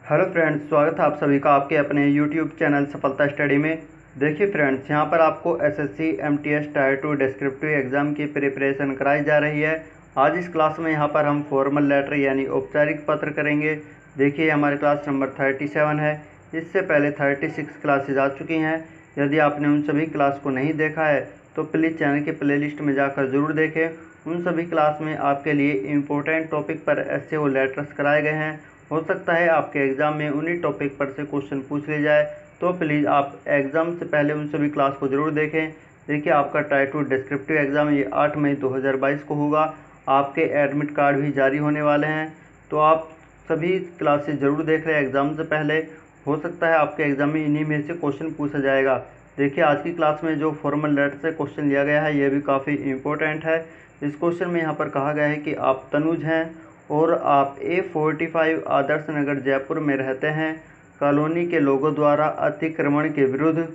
Hello friends, स्वागत है आप सभी का आपके अपने यूट्यूब चैनल सफलता स्टडी में। देखिए फ्रेंड्स, यहाँ पर आपको SSC MTS tyre 2 descriptive exam की प्रिपरेशन कराई जा रही है। आज इस क्लास में यहाँ पर हम फॉर्मल लेटर यानी औपचारिक पत्र करेंगे। देखिए हमारे क्लास नंबर 37 है। इससे पहले 36 क्लासेज आ चुकी हैं। यदि आपने उन सभी क्लास को नहीं देखा है तो प्लीज़ चैनल के प्लेलिस्ट में जाकर ज़रूर देखें। उन सभी क्लास में आपके लिए इम्पोर्टेंट टॉपिक पर ऐसे वो लेटर्स कराए गए हैं। हो सकता है आपके एग्ज़ाम में उन्हीं टॉपिक पर से क्वेश्चन पूछ ले जाए, तो प्लीज़ आप एग्ज़ाम से पहले उन सभी क्लास को ज़रूर देखें। देखिए आपका टायर 2 डिस्क्रिप्टिव एग्ज़ाम ये 8 मई 2022 को होगा। आपके एडमिट कार्ड भी जारी होने वाले हैं, तो आप सभी क्लासेस ज़रूर देख लें एग्ज़ाम से पहले। हो सकता है आपके एग्ज़ाम में इन्हीं में से क्वेश्चन पूछा जाएगा। देखिए आज की क्लास में जो फॉर्मल लेटर से क्वेश्चन लिया गया है ये भी काफ़ी इम्पोर्टेंट है। इस क्वेश्चन में यहाँ पर कहा गया है कि आप तनुज हैं और आप A45 आदर्श नगर जयपुर में रहते हैं। कॉलोनी के लोगों द्वारा अतिक्रमण के विरुद्ध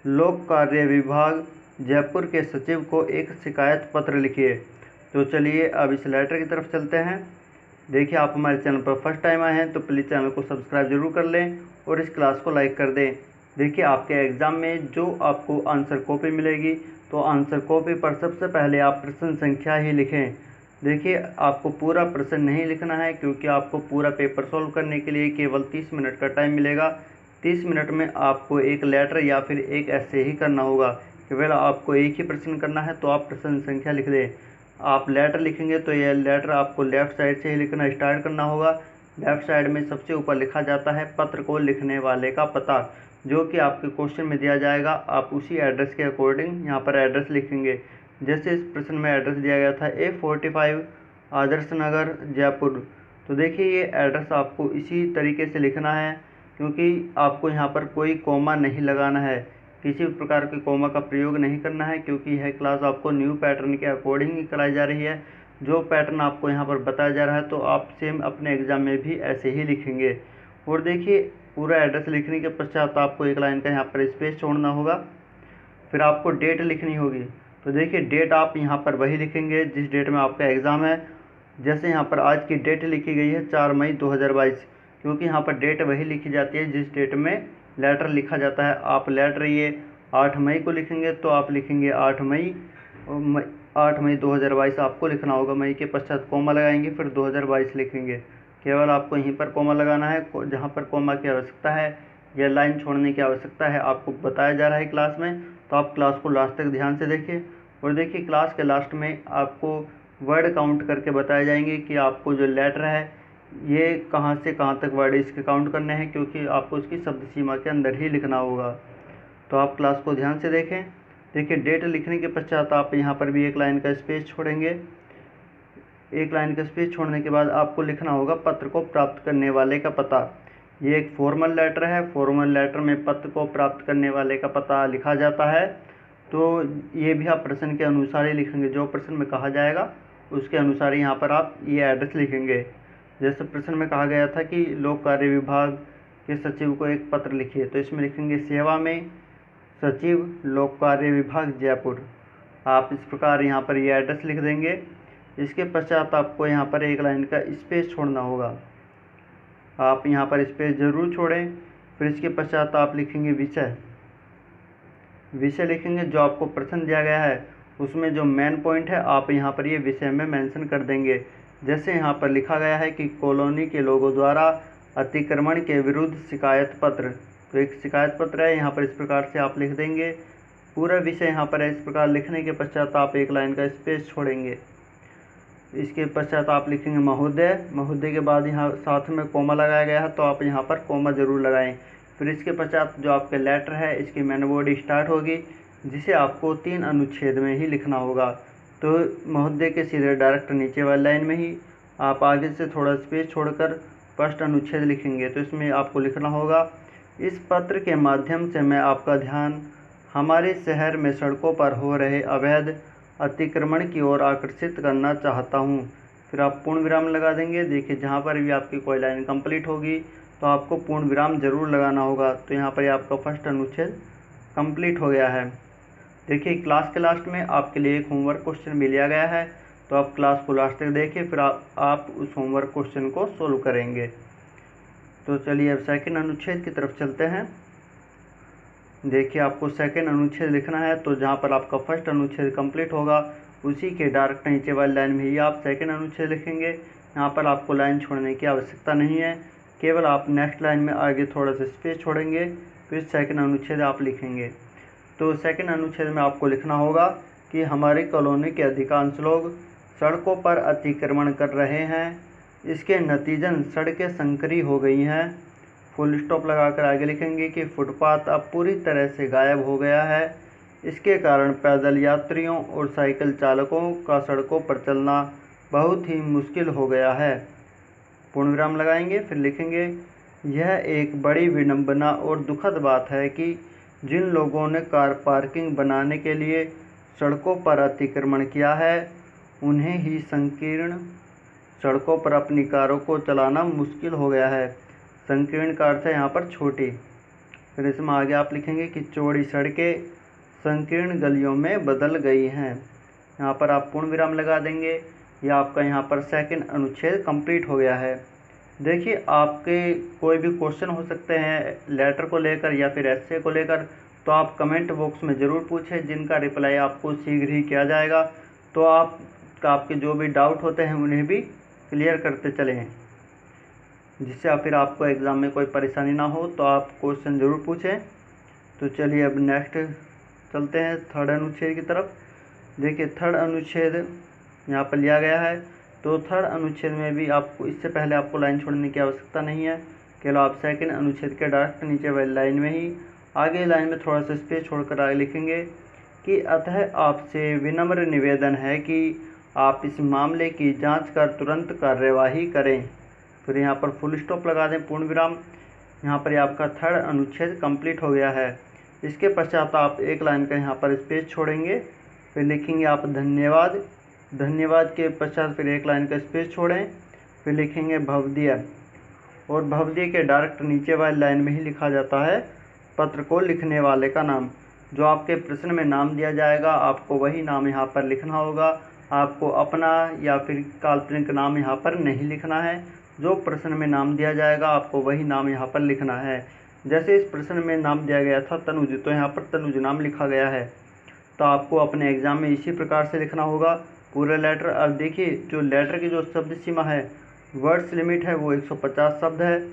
लोक कार्य विभाग जयपुर के सचिव को एक शिकायत पत्र लिखिए। तो चलिए अब इस लेटर की तरफ चलते हैं। देखिए आप हमारे चैनल पर फर्स्ट टाइम आए हैं तो प्लीज़ चैनल को सब्सक्राइब जरूर कर लें और इस क्लास को लाइक कर दें। देखिए आपके एग्ज़ाम में जो आपको आंसर कॉपी मिलेगी तो आंसर कॉपी पर सबसे पहले आप प्रश्न संख्या ही लिखें। देखिए आपको पूरा प्रश्न नहीं लिखना है, क्योंकि आपको पूरा पेपर सॉल्व करने के लिए केवल 30 मिनट का टाइम मिलेगा। 30 मिनट में आपको एक लेटर या फिर एक ऐसे ही करना होगा। केवल आपको एक ही प्रश्न करना है, तो आप प्रश्न संख्या लिख दें। आप लेटर लिखेंगे तो यह लेटर आपको लेफ़्ट साइड से ही लिखना स्टार्ट करना होगा। लेफ़्ट साइड में सबसे ऊपर लिखा जाता है पत्र को लिखने वाले का पता, जो कि आपके क्वेश्चन में दिया जाएगा। आप उसी एड्रेस के अकॉर्डिंग यहाँ पर एड्रेस लिखेंगे। जैसे इस प्रश्न में एड्रेस दिया गया था A45 आदर्श नगर जयपुर, तो देखिए ये एड्रेस आपको इसी तरीके से लिखना है, क्योंकि आपको यहाँ पर कोई कोमा नहीं लगाना है, किसी भी प्रकार के कोमा का प्रयोग नहीं करना है, क्योंकि यह क्लास आपको न्यू पैटर्न के अकॉर्डिंग ही कराई जा रही है। जो पैटर्न आपको यहाँ पर बताया जा रहा है तो आप सेम अपने एग्ज़ाम में भी ऐसे ही लिखेंगे। और देखिए पूरा एड्रेस लिखने के पश्चात आपको एक लाइन का यहाँ पर स्पेस छोड़ना होगा। फिर आपको डेट लिखनी होगी। तो देखिए डेट आप यहाँ पर वही लिखेंगे जिस डेट में आपका एग्ज़ाम है। जैसे यहाँ पर आज की डेट लिखी गई है 4 मई 2022, क्योंकि यहाँ पर डेट वही लिखी जाती है जिस डेट में लेटर लिखा जाता है। आप लेटर ये 8 मई को लिखेंगे तो आप लिखेंगे 8 मई 2022 आपको लिखना होगा। मई के पश्चात कोमा लगाएंगे, फिर 2022 लिखेंगे। केवल आपको यहीं पर कोमा लगाना है, जहाँ पर कोमा की आवश्यकता है या लाइन छोड़ने की आवश्यकता है आपको बताया जा रहा है क्लास में। तो आप क्लास को लास्ट तक ध्यान से देखिए। और देखिए क्लास के लास्ट में आपको वर्ड काउंट करके बताए जाएंगे कि आपको जो लेटर है ये कहाँ से कहाँ तक वर्ड इसके काउंट करने हैं, क्योंकि आपको उसकी शब्द सीमा के अंदर ही लिखना होगा। तो आप क्लास को ध्यान से देखें। देखिए डेट लिखने के पश्चात आप यहाँ पर भी एक लाइन का स्पेस छोड़ेंगे। एक लाइन का स्पेस छोड़ने के बाद आपको लिखना होगा पत्र को प्राप्त करने वाले का पता। ये एक फॉर्मल लेटर है। फॉर्मल लेटर में पत्र को प्राप्त करने वाले का पता लिखा जाता है। तो ये भी आप प्रश्न के अनुसार ही लिखेंगे, जो प्रश्न में कहा जाएगा उसके अनुसार यहाँ पर आप ये एड्रेस लिखेंगे। जैसे प्रश्न में कहा गया था कि लोक कार्य विभाग के सचिव को एक पत्र लिखिए, तो इसमें लिखेंगे सेवा में सचिव लोक कार्य विभाग जयपुर। आप इस प्रकार यहाँ पर ये एड्रेस लिख देंगे। इसके पश्चात आपको यहाँ पर एक लाइन का स्पेस छोड़ना होगा। आप यहाँ पर स्पेस ज़रूर छोड़ें। फिर इसके पश्चात आप लिखेंगे विषय। विषय लिखेंगे, जो आपको प्रश्न दिया गया है उसमें जो मेन पॉइंट है आप यहाँ पर ये विषय में मेंशन कर देंगे। जैसे यहाँ पर लिखा गया है कि कॉलोनी के लोगों द्वारा अतिक्रमण के विरुद्ध शिकायत पत्र, तो एक शिकायत पत्र है, यहाँ पर इस प्रकार से आप लिख देंगे। पूरा विषय यहाँ पर इस प्रकार लिखने के पश्चात आप एक लाइन का स्पेस छोड़ेंगे। इसके पश्चात आप लिखेंगे महोदय। महोदय के बाद यहाँ साथ में कोमा लगाया गया है, तो आप यहाँ पर कोमा ज़रूर लगाएं। फिर इसके पश्चात जो आपके लेटर है इसकी मेन बॉडी स्टार्ट होगी, जिसे आपको 3 अनुच्छेद में ही लिखना होगा। तो महोदय के सीधे डायरेक्ट नीचे वाली लाइन में ही आप आगे से थोड़ा स्पेस छोड़कर फर्स्ट अनुच्छेद लिखेंगे। तो इसमें आपको लिखना होगा, इस पत्र के माध्यम से मैं आपका ध्यान हमारे शहर में सड़कों पर हो रहे अवैध अतिक्रमण की ओर आकर्षित करना चाहता हूँ। फिर आप पूर्ण विराम लगा देंगे। देखिए जहाँ पर भी आपकी कोई लाइन कंप्लीट होगी तो आपको पूर्ण विराम ज़रूर लगाना होगा। तो यहाँ पर आपका फर्स्ट अनुच्छेद कंप्लीट हो गया है। देखिए क्लास के लास्ट में आपके लिए एक होमवर्क क्वेश्चन भी लिया गया है, तो आप क्लास को लास्ट तक देखिए, फिर आप उस होमवर्क क्वेश्चन को सोल्व करेंगे। तो चलिए अब सेकंड अनुच्छेद की तरफ चलते हैं। देखिए आपको सेकंड अनुच्छेद लिखना है, तो जहाँ पर आपका फर्स्ट अनुच्छेद कंप्लीट होगा उसी के डायरेक्ट नीचे वाली लाइन में ही आप सेकंड अनुच्छेद लिखेंगे। यहाँ पर आपको लाइन छोड़ने की आवश्यकता नहीं है, केवल आप नेक्स्ट लाइन में आगे थोड़ा सा स्पेस छोड़ेंगे, फिर सेकंड अनुच्छेद आप लिखेंगे। तो सेकंड अनुच्छेद में आपको लिखना होगा कि हमारी कॉलोनी के अधिकांश लोग सड़कों पर अतिक्रमण कर रहे हैं, इसके नतीजन सड़कें संकरी हो गई हैं। फुल स्टॉप लगाकर आगे लिखेंगे कि फुटपाथ अब पूरी तरह से गायब हो गया है, इसके कारण पैदल यात्रियों और साइकिल चालकों का सड़कों पर चलना बहुत ही मुश्किल हो गया है। पूर्ण विराम लगाएंगे, फिर लिखेंगे यह एक बड़ी विडंबना और दुखद बात है कि जिन लोगों ने कार पार्किंग बनाने के लिए सड़कों पर अतिक्रमण किया है उन्हें ही संकीर्ण सड़कों पर अपनी कारों को चलाना मुश्किल हो गया है। संकीर्ण का अर्थ है यहाँ पर छोटी। फिर इसमें आगे आप लिखेंगे कि चौड़ी सड़कें संकीर्ण गलियों में बदल गई हैं। यहाँ पर आप पूर्ण विराम लगा देंगे। यह आपका यहाँ पर सेकंड अनुच्छेद कंप्लीट हो गया है। देखिए आपके कोई भी क्वेश्चन हो सकते हैं लेटर को लेकर या फिर एस्से को लेकर, तो आप कमेंट बॉक्स में ज़रूर पूछें, जिनका रिप्लाई आपको शीघ्र ही किया जाएगा। तो आपके जो भी डाउट होते हैं उन्हें भी क्लियर करते चलें, जिससे फिर आपको एग्ज़ाम में कोई परेशानी ना हो। तो आप क्वेश्चन ज़रूर पूछें। तो चलिए अब नेक्स्ट चलते हैं थर्ड अनुच्छेद की तरफ। देखिए थर्ड अनुच्छेद यहाँ पर लिया गया है। तो थर्ड अनुच्छेद में भी आपको इससे पहले आपको लाइन छोड़ने की आवश्यकता नहीं है, केवल आप सेकंड अनुच्छेद के डायरेक्ट नीचे वाली लाइन में ही आगे लाइन में थोड़ा सा स्पेस छोड़कर आगे लिखेंगे कि अतः आपसे विनम्र निवेदन है कि आप इस मामले की जांच कर तुरंत कार्यवाही करें। फिर यहाँ पर फुल स्टॉप लगा दें, पूर्ण विराम। यहाँ पर आपका थर्ड अनुच्छेद कंप्लीट हो गया है। इसके पश्चात आप एक लाइन का यहाँ पर स्पेस छोड़ेंगे, फिर लिखेंगे आप धन्यवाद। धन्यवाद के पश्चात फिर एक लाइन का स्पेस छोड़ें, फिर लिखेंगे भवदीय। और भवदीय के डायरेक्ट नीचे वाली लाइन में ही लिखा जाता है पत्र को लिखने वाले का नाम। जो आपके प्रश्न में नाम दिया जाएगा आपको वही नाम यहाँ पर लिखना होगा। आपको अपना या फिर काल्पनिक नाम यहाँ पर नहीं लिखना है। जो प्रश्न में नाम दिया जाएगा आपको वही नाम यहाँ पर लिखना है। जैसे इस प्रश्न में नाम दिया गया था तनुज, तो यहाँ पर तनुज नाम लिखा गया है। तो आपको अपने एग्ज़ाम में इसी प्रकार से लिखना होगा पूरा लेटर। अब देखिए जो लेटर की जो शब्द सीमा है, वर्ड्स लिमिट है, वो 150 शब्द है।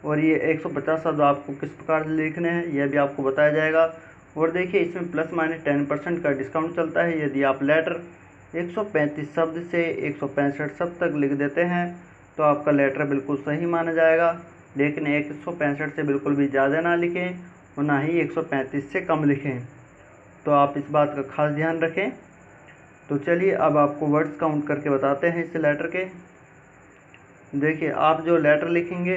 और ये 150 शब्द आपको किस प्रकार से लिखने हैं यह भी आपको बताया जाएगा। और देखिए इसमें +-10% का डिस्काउंट चलता है। यदि आप लेटर 135 शब्द से 165 शब्द तक लिख देते हैं तो आपका लेटर बिल्कुल सही माना जाएगा। लेकिन 165 से बिल्कुल भी ज़्यादा ना लिखें और ना ही 135 से कम लिखें। तो आप इस बात का खास ध्यान रखें। तो चलिए अब आपको वर्ड्स काउंट करके बताते हैं इस लेटर के। देखिए आप जो लेटर लिखेंगे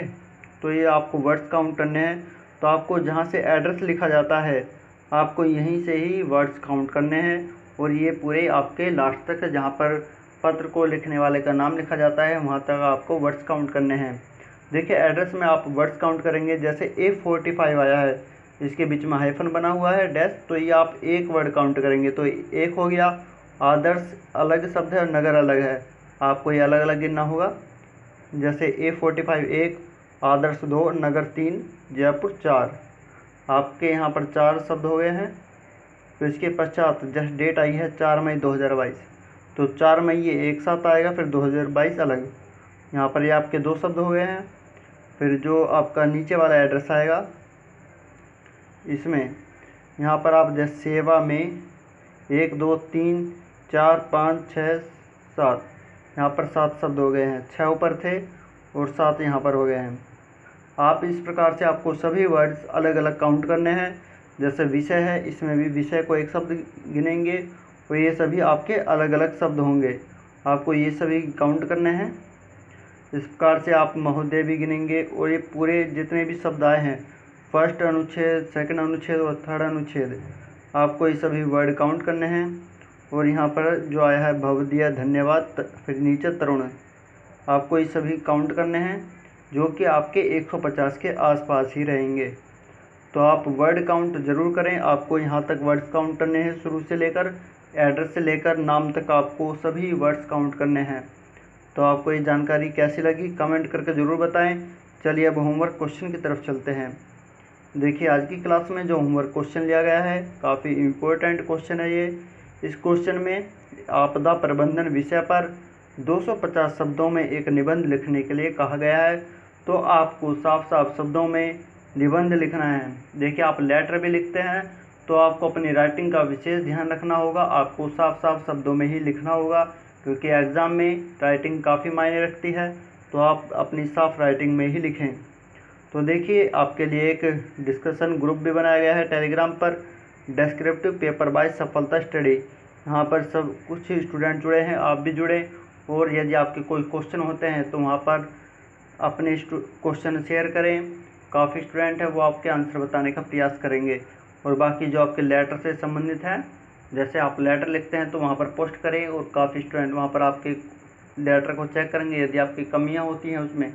तो ये आपको वर्ड्स काउंट करने हैं। तो आपको जहाँ से एड्रेस लिखा जाता है आपको यहीं से ही वर्ड्स काउंट करने हैं। और ये पूरे आपके लास्ट तक जहाँ पर पत्र को लिखने वाले का नाम लिखा जाता है वहाँ तक आपको वर्ड्स काउंट करने हैं। देखिए एड्रेस में आप वर्ड्स काउंट करेंगे। जैसे A45 आया है, इसके बीच में हाइफन बना हुआ है डैश, तो ये आप एक वर्ड काउंट करेंगे तो एक हो गया। आदर्श अलग शब्द है और नगर अलग है, आपको ये अलग अलग गिनना होगा। जैसे A45 1, आदर्श 2, नगर 3, जयपुर 4। आपके यहाँ पर 4 शब्द हो गए हैं। तो इसके पश्चात जस्ट डेट आई है 4 मई 2022, तो 4 मई ये एक साथ आएगा, फिर 2022 अलग। यहाँ पर ये आपके 2 शब्द हो गए हैं। फिर जो आपका नीचे वाला एड्रेस आएगा इसमें यहाँ पर आप जैसे सेवा में 1 2 3 4 5 6 7, यहाँ पर 7 शब्द हो गए हैं। 6 ऊपर थे और 7 यहाँ पर हो गए हैं। आप इस प्रकार से आपको सभी वर्ड्स अलग अलग काउंट करने हैं। जैसे विषय है, इसमें भी विषय को एक शब्द गिनेंगे और ये सभी आपके अलग अलग शब्द होंगे, आपको ये सभी काउंट करने हैं। इस प्रकार से आप महोदय भी गिनेंगे। और ये पूरे जितने भी शब्द आए हैं, फर्स्ट अनुच्छेद, सेकंड अनुच्छेद और थर्ड अनुच्छेद, आपको ये सभी वर्ड काउंट करने हैं। और यहाँ पर जो आया है भवदीय, धन्यवाद, फिर नीचे तरुण, आपको ये सभी काउंट करने हैं जो कि आपके 150 के आसपास ही रहेंगे। तो आप वर्ड काउंट ज़रूर करें। आपको यहाँ तक वर्ड्स काउंट करने हैं, शुरू से लेकर एड्रेस से लेकर नाम तक आपको सभी वर्ड्स काउंट करने हैं। तो आपको ये जानकारी कैसी लगी कमेंट करके ज़रूर बताएं। चलिए अब होमवर्क क्वेश्चन की तरफ चलते हैं। देखिए आज की क्लास में जो होमवर्क क्वेश्चन लिया गया है काफ़ी इम्पोर्टेंट क्वेश्चन है ये। इस क्वेश्चन में आपदा प्रबंधन विषय पर 250 शब्दों में एक निबंध लिखने के लिए कहा गया है। तो आपको साफ साफ शब्दों में निबंध लिखना है। देखिए आप लेटर भी लिखते हैं तो आपको अपनी राइटिंग का विशेष ध्यान रखना होगा, आपको साफ साफ शब्दों में ही लिखना होगा, क्योंकि एग्ज़ाम में राइटिंग काफ़ी मायने रखती है। तो आप अपनी साफ राइटिंग में ही लिखें। तो देखिए आपके लिए एक डिस्कशन ग्रुप भी बनाया गया है टेलीग्राम पर, डेस्क्रिप्टिव पेपर बाय सफलता स्टडी। यहाँ पर सब कुछ स्टूडेंट जुड़े हैं, आप भी जुड़े। और यदि आपके कोई क्वेश्चन होते हैं तो वहाँ पर अपने क्वेश्चन शेयर करें। काफ़ी स्टूडेंट हैं वो आपके आंसर बताने का प्रयास करेंगे। और बाकी जो आपके लेटर से संबंधित हैं, जैसे आप लेटर लिखते हैं तो वहाँ पर पोस्ट करें और काफ़ी स्टूडेंट वहाँ पर आपके लेटर को चेक करेंगे। यदि आपकी कमियाँ होती हैं उसमें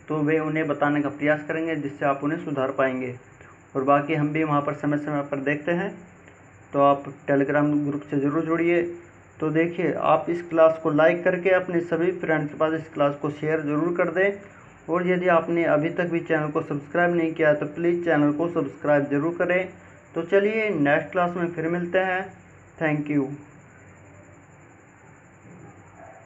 तो वे उन्हें बताने का प्रयास करेंगे, जिससे आप उन्हें सुधार पाएंगे। और बाकी हम भी वहाँ पर समय समय पर देखते हैं, तो आप टेलीग्राम ग्रुप से ज़रूर जुड़िए। तो देखिए आप इस क्लास को लाइक करके अपने सभी फ्रेंड्स के पास इस क्लास को शेयर ज़रूर कर दें। और यदि आपने अभी तक भी चैनल को सब्सक्राइब नहीं किया तो प्लीज़ चैनल को सब्सक्राइब ज़रूर करें। तो चलिए नेक्स्ट क्लास में फिर मिलते हैं। Thank you.